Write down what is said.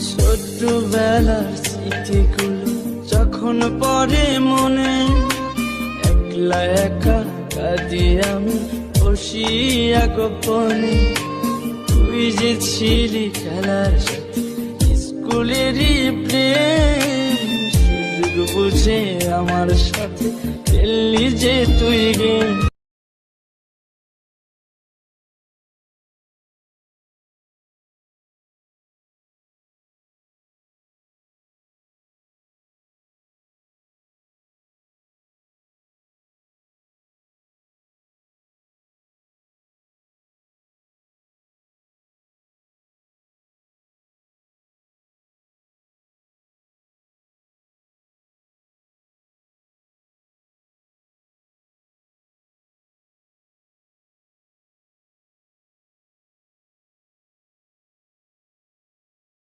ছোট্টবেলার স্মৃতিগুলো যখন পড়ে মনে, একলা একা কাঁদি আমি বসিয়া গোপনে। তুই যে ছিলি খেলার সাথে স্কুলেরই প্রেম, সুযোগ বুঝে আমার সাথে খেললি যে তুই গেম।